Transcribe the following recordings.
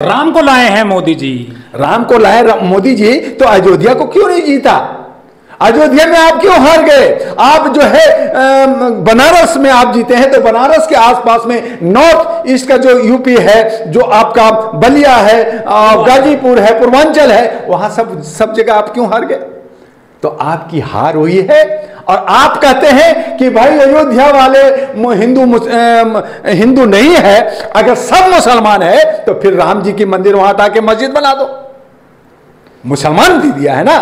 राम को लाए हैं मोदी जी। राम को लाए मोदी जी, तो अयोध्या को क्यों नहीं जीता? अयोध्या में आप क्यों हार गए? आप जो है बनारस में आप जीते हैं, तो बनारस के आसपास में नॉर्थ ईस्ट का जो यूपी है, जो आपका बलिया है, गाजीपुर है, पूर्वांचल है, वहां सब जगह आप क्यों हार गए? तो आपकी हार हुई है। और आप कहते हैं कि भाई अयोध्या वाले हिंदू नहीं है, अगर सब मुसलमान है तो फिर राम जी की मंदिर वहां हटा के मस्जिद बना दो। मुसलमान दे दिया है ना,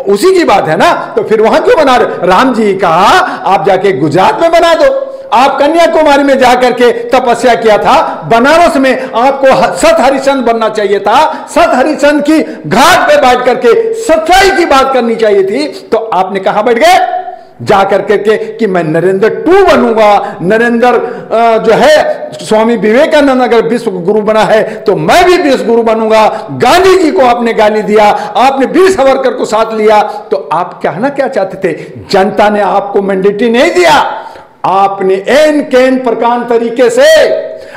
उसी की बात है ना, तो फिर वहां क्यों बना रहे? राम जी कहा आप जाके गुजरात में बना दो। आप कन्याकुमारी में जाकर के तपस्या किया था, बनारस में आपको सत हरिचंद बनना चाहिए था, सत हरिचंद की घाट पे बैठ करके सच्चाई की बात करनी चाहिए थी, तो आपने कहां बैठ गए? जाकर करके कि मैं नरेंद्र 2 बनूंगा, नरेंद्र जो है स्वामी विवेकानंद अगर विश्व गुरु बना है तो मैं भी विश्व गुरु बनूंगा। गांधी जी को आपने गाली दिया, आपने वीर सावरकर को साथ लिया, तो आप कहना क्या चाहते थे? जनता ने आपको मैंडेटरी नहीं दिया, आपने एन कैन प्रकार तरीके से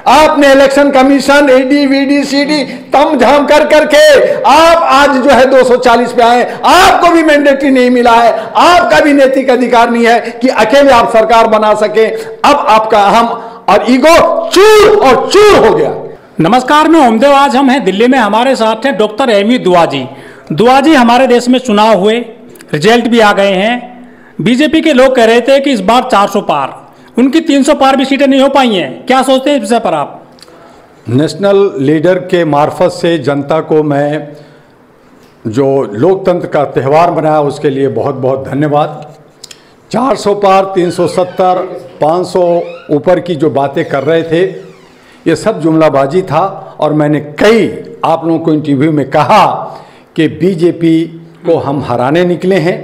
आपने election commission ED VD CD तम झाम कर करके आप आज जो है 240 पे आए। आपको भी मैंडेटरी नहीं मिला है, आपका भी नैतिक अधिकार नहीं है कि अकेले आप सरकार बना सके। अब आपका अहम और ईगो चूर और चूर हो गया। नमस्कार, मैं ओमदेव। आज हम हैं दिल्ली में, हमारे साथ हैं डॉक्टर एमी दुआ जी। दुआ जी, हमारे देश में चुनाव हुए, रिजल्ट भी आ गए हैं। बीजेपी के लोग कह रहे थे कि इस बार 400 पार, उनकी 300 पार भी सीटें नहीं हो पाई हैं। क्या सोचते हैं इस विषय पर आप? नेशनल लीडर के मार्फत से जनता को मैं जो लोकतंत्र का त्यौहार मनाया उसके लिए बहुत बहुत धन्यवाद। 400 पार, 370, 500 ऊपर की जो बातें कर रहे थे, ये सब जुमलाबाजी था। और मैंने कई आप लोगों को इंटरव्यू में कहा कि बीजेपी को हम हराने निकले हैं।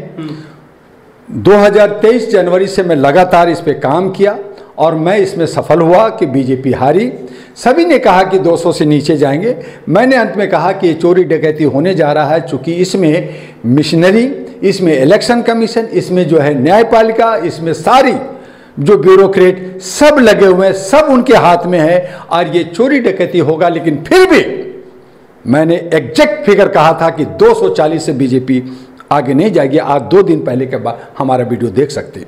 2023 जनवरी से मैं लगातार इस पे काम किया और मैं इसमें सफल हुआ कि बीजेपी हारी। सभी ने कहा कि 200 से नीचे जाएंगे। मैंने अंत में कहा कि ये चोरी डकैती होने जा रहा है, चूंकि इसमें मिशनरी, इसमें इलेक्शन कमीशन, इसमें जो है न्यायपालिका, इसमें सारी जो ब्यूरोक्रेट सब लगे हुए हैं, सब उनके हाथ में है और ये चोरी डकैती होगा। लेकिन फिर भी मैंने एग्जैक्ट फिगर कहा था कि 240 से बीजेपी आगे नहीं जाएगी। आज 2 दिन पहले के बाद हमारा वीडियो देख सकते हैं।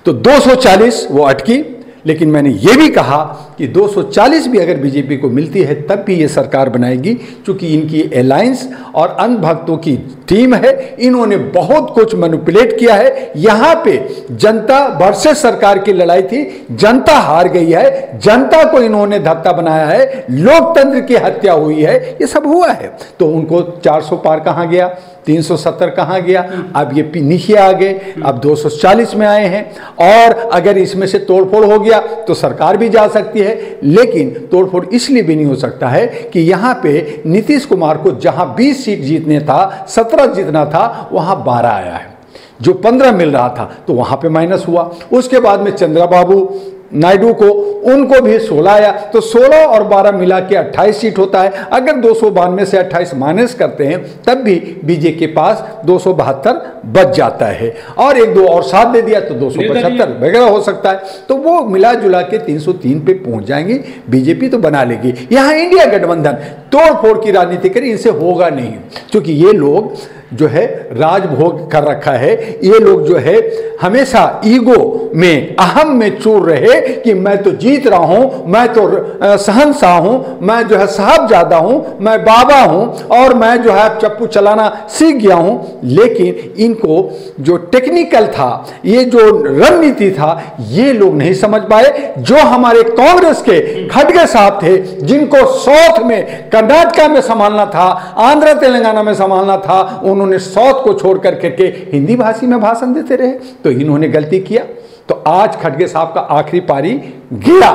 तो 240 वो अटकी, लेकिन मैंने ये भी कहा कि 240 भी अगर बीजेपी को मिलती है तब भी ये सरकार बनाएगी, क्योंकि इनकी अलायंस और अंधभक्तों की टीम है। इन्होंने बहुत कुछ मैनिपुलेट किया है। यहाँ पे जनता वर्सेस सरकार की लड़ाई थी, जनता हार गई है, जनता को इन्होंने धक्का बनाया है, लोकतंत्र की हत्या हुई है, ये सब हुआ है। तो उनको 400 पार कहाँ गया, 370 कहाँ गया? अब ये नीचे आ गए, अब 240 में आए हैं। और अगर इसमें से तोड़फोड़ हो गया तो सरकार भी जा सकती है। लेकिन तोड़फोड़ इसलिए भी नहीं हो सकता है कि यहाँ पे नीतीश कुमार को जहाँ 20 सीट जीतने था, 17 जीतना था, वहाँ 12 आया है। जो 15 मिल रहा था तो वहाँ पे माइनस हुआ। उसके बाद में चंद्रबाबू नायडू को, उनको भी 16 आया। तो 16 और 12 मिला के 28 सीट होता है। अगर 292 से 28 माइनस करते हैं तब भी बीजेपी के पास 272 बच जाता है। और 1-2 और साथ दे दिया तो 275 वगैरह हो सकता है। तो वो मिला जुला के 303 पे पहुंच जाएंगे, बीजेपी तो बना लेगी। यहाँ इंडिया गठबंधन तोड़ फोड़ की राजनीति करें, इनसे होगा नहीं, क्योंकि ये लोग जो है राजभोग कर रखा है। ये लोग जो है हमेशा ईगो में, अहम में चूर रहे कि मैं तो जीत रहा हूं, मैं तो शहंशाह हूं, मैं जो है साहबजादा हूं, मैं बाबा हूं और मैं जो है चप्पू चलाना सीख गया हूं। लेकिन इनको जो टेक्निकल था, ये जो रणनीति था, ये लोग नहीं समझ पाए। जो हमारे कांग्रेस के खड़गे साहब थे, जिनको साउथ में, कर्नाटका में संभालना था, आंध्र तेलंगाना में संभालना था, उन्होंने साउथ को छोड़ करके हिंदी भाषी में भाषण देते रहे, तो इन्होंने गलती किया। तो आज खड़गे साहब का आखिरी पारी गया।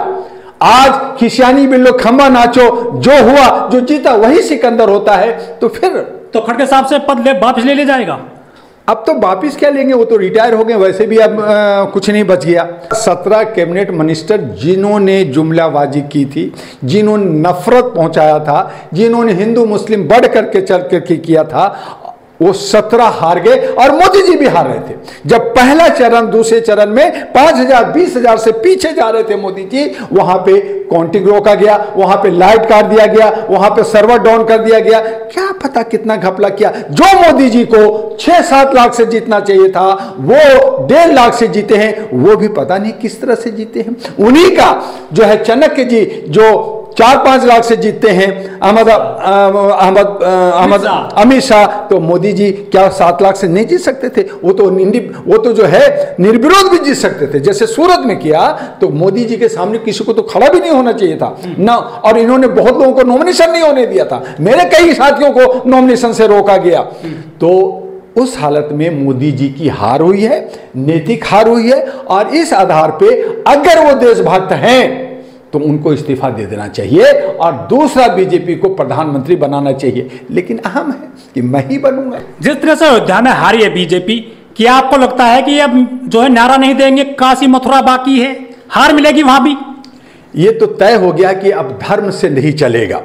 आज खिसियानी बिल्लो खंबा नाचो, जो हुआ, जो जीता वही सिकंदर होता है। तो फिर तो खड़गे साहब से पद वापस ले जाएगा? अब तो वापिस क्या लेंगे, वो तो रिटायर हो गए। वैसे भी अब कुछ नहीं बच गया। 17 कैबिनेट मिनिस्टर जिन्होंने जुमलाबाजी की थी, जिन्होंने नफरत पहुंचाया था, जिन्होंने हिंदू मुस्लिम बढ़ करके चल करके किया था, वो 17 हार गए और मोदी जी भी हार रहे थे। जब पहला चरण, दूसरे चरण में 5,000 20,000 से पीछे जा रहे थे मोदी जी, वहां पे काउंटिंग रोका गया, वहां पे लाइट काट दिया गया, वहां पे सर्वर डाउन कर दिया गया। क्या पता कितना घपला किया। जो मोदी जी को 6-7 लाख से जीतना चाहिए था वो 1.5 लाख से जीते हैं, वो भी पता नहीं किस तरह से जीते हैं। उन्हीं का जो है चाणक्य जी जो 4-5 लाख से जीतते हैं, अमित शाह, तो मोदी जी क्या 7 लाख से नहीं जीत सकते थे? वो तो जो है निर्विरोध भी जीत सकते थे। जैसे सूरत में किया तो मोदी जी के सामने किसी को तो खड़ा भी नहीं होना चाहिए था ना, और इन्होंने बहुत लोगों को नॉमिनेशन नहीं होने दिया था। मेरे कई साथियों को नॉमिनेशन से रोका गया। तो उस हालत में मोदी जी की हार हुई है, नैतिक हार हुई है, और इस आधार पे अगर वो देशभक्त हैं तो उनको इस्तीफा दे देना चाहिए और दूसरा बीजेपी को प्रधानमंत्री बनाना चाहिए। लेकिन अहम है कि मैं ही बनूंगा। जिस तरह से अयोध्या में हारी है बीजेपी, क्या आपको लगता है कि अब जो है नारा नहीं देंगे, काशी मथुरा बाकी है, हार मिलेगी वहां भी? ये तो तय हो गया कि अब धर्म से नहीं चलेगा।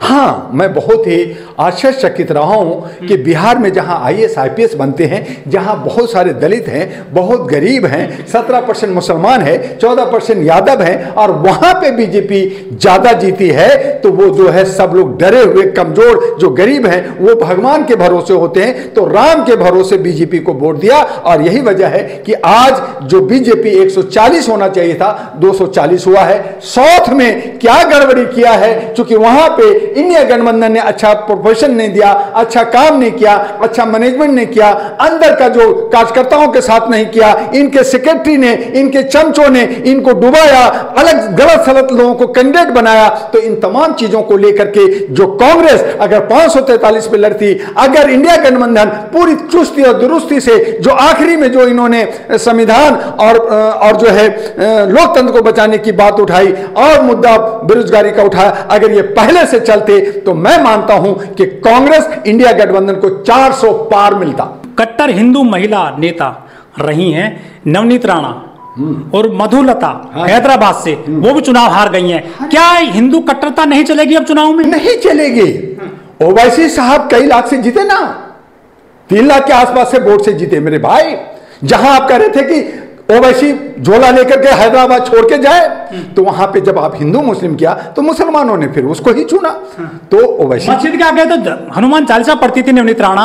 हाँ, मैं बहुत ही आश्चर्यचकित रहा हूं कि बिहार में जहां IAS IPS बनते हैं, जहां बहुत सारे दलित हैं, बहुत गरीब हैं, 17% मुसलमान है, 14% यादव हैं, और वहां पे बीजेपी ज्यादा जीती है, तो वो जो है सब लोग डरे हुए, कमजोर जो गरीब हैं वो भगवान के भरोसे होते हैं, तो राम के भरोसे बीजेपी को वोट दिया। और यही वजह है कि आज जो बीजेपी 140 होना चाहिए था 240 हुआ है। साउथ में क्या गड़बड़ी किया है, क्योंकि वहां पे इंडिया गठबंधन ने अच्छा प्रोफेशन नहीं दिया, अच्छा काम नहीं किया, अच्छा मैनेजमेंट नहीं किया, अंदर का जो कार्यकर्ताओं के साथ नहीं किया, इनके सेक्रेटरी ने, इनके चमचों ने इनको डुबाया, अलग गलत सलत लोगों को कैंडिडेट बनाया। तो इन तमाम चीजों को लेकर के जो कांग्रेस अगर 543 पे लड़ती, अगर इंडिया गठबंधन पूरी चुस्ती और दुरुस्ती से जो आखिरी में जो इन्होंने संविधान और जो है लोकतंत्र को बचाने की बात उठाई और मुद्दा बेरोजगारी का उठाया, अगर ये पहले से चलते तो मैं मानता हूं कि कांग्रेस इंडिया गठबंधन को 400 पार मिलता। कट्टर हिंदू महिला नेता रही हैं नवनीत राणा और मधुलता हैदराबाद से, वो भी चुनाव हार गई हैं। क्या हिंदू कट्टरता नहीं चलेगी अब चुनाव में? नहीं चलेगी। ओवैसी साहब कई लाख से जीते ना, 3 लाख के आसपास से वोट से जीते मेरे भाई। जहां आप कह रहे थे कि ओवैसी झोला लेकर के हैदराबाद छोड़ के जाए, तो वहां पे जब आप हिंदू मुस्लिम किया तो मुसलमानों ने फिर उसको ही चुना। तो ओवैसी मस्जिद के आगे तो हनुमान चालीसा पढ़ती थी नवनीत राणा।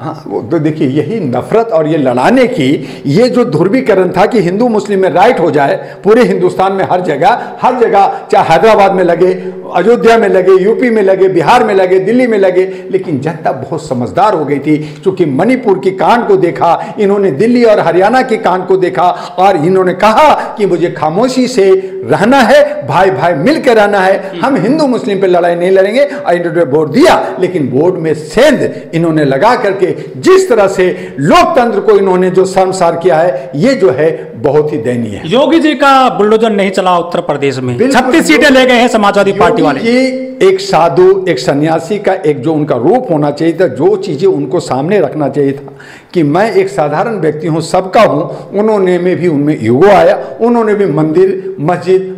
हाँ, वो तो देखिए यही नफरत और ये लड़ाने की ये जो ध्रुवीकरण था कि हिंदू मुस्लिम में राइट हो जाए पूरे हिंदुस्तान में, हर जगह चाहे हैदराबाद में लगे, अयोध्या में लगे, यूपी में लगे, बिहार में लगे, दिल्ली में लगे। लेकिन जनता बहुत समझदार हो गई थी, क्योंकि मणिपुर की कांड को देखा इन्होंने, दिल्ली और हरियाणा की कांड को देखा, और इन्होंने कहा कि मुझे खामोशी से रहना है, भाई भाई मिलकर रहना है, हम हिंदू मुस्लिम पे लड़ाई नहीं लड़ेंगे, और इन्होंने वोट दिया। लेकिन वोट में सेंध इन्होंने लगा करके जिस तरह से लोकतंत्र को इन्होंने जो शर्मसार किया है, ये जो है बहुत ही दयनीय है। योगी जी का बुलडोजर नहीं चला उत्तर प्रदेश में, 36 सीटें ले गए हैं समाजवादी पार्टी वाले। एक साधु, एक सन्यासी का एक जो उनका रूप होना चाहिए था, जो चीजें उनको सामने रखना चाहिए था कि मैं एक साधारण व्यक्ति हूं, सबका हूं, उन्होंने में भी उनमें ईगो आया। उन्होंने भी मंदिर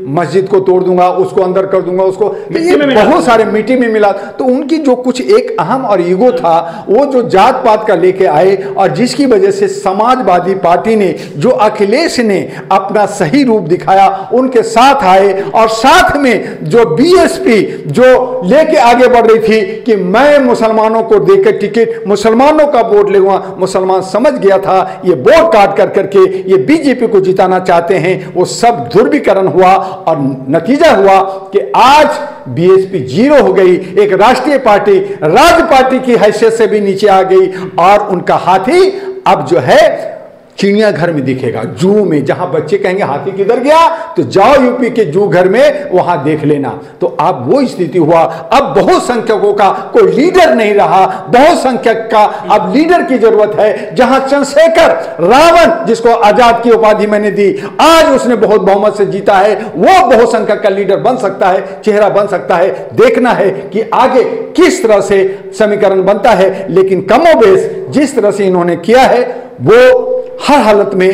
मस्जिद को तोड़ दूंगा, उसको अंदर कर दूंगा, उसको बहुत सारे मिट्टी में मिला। तो उनकी जो कुछ एक अहम और ईगो था, वो जो जात पात का लेके आए, और जिसकी वजह से समाजवादी पार्टी ने, जो अखिलेश ने अपना सही रूप दिखाया, उनके साथ आए, और साथ में जो बीएसपी जो लेके आगे बढ़ रही थी कि मैं मुसलमानों को देकर टिकट, मुसलमानों का वोट लेगा, मुसलमान समझ गया था ये वोट काट कर करके ये बीजेपी को जिताना चाहते हैं, वो सब ध्रुवीकरण हुआ। और नतीजा हुआ कि आज बीएसपी 0 हो गई, एक राष्ट्रीय पार्टी राज्य पार्टी की हैसियत से भी नीचे आ गई, और उनका हाथी अब जो है चिड़ियाघर में दिखेगा, जू में। जहां बच्चे कहेंगे हाथी किधर गया, तो जाओ यूपी के जू घर में, वहां देख लेना। तो अब वो स्थिति हुआ। अब बहुसंख्यकों का कोई लीडर नहीं रहा, बहुसंख्यक का अब लीडर की जरूरत है। जहां चंद्रशेखर रावण, जिसको आजाद की उपाधि मैंने दी, आज उसने बहुत बहुमत से जीता है, वो बहुसंख्यक का लीडर बन सकता है, चेहरा बन सकता है। देखना है कि आगे किस तरह से समीकरण बनता है। लेकिन कमोबेश जिस तरह से इन्होंने किया है, वो हर हालत में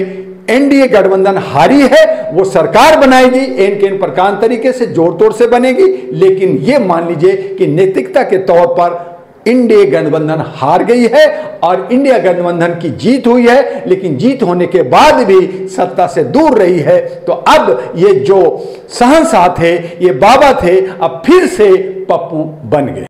एनडीए गठबंधन हारी है। वो सरकार बनाएगी एन के एन प्रकार तरीके से, जोड़ तोड़ से बनेगी। लेकिन ये मान लीजिए कि नैतिकता के तौर पर इंडिया गठबंधन हार गई है और इंडिया गठबंधन की जीत हुई है, लेकिन जीत होने के बाद भी सत्ता से दूर रही है। तो अब ये जो शहंशाह थे, ये बाबा थे, अब फिर से पप्पू बन गए।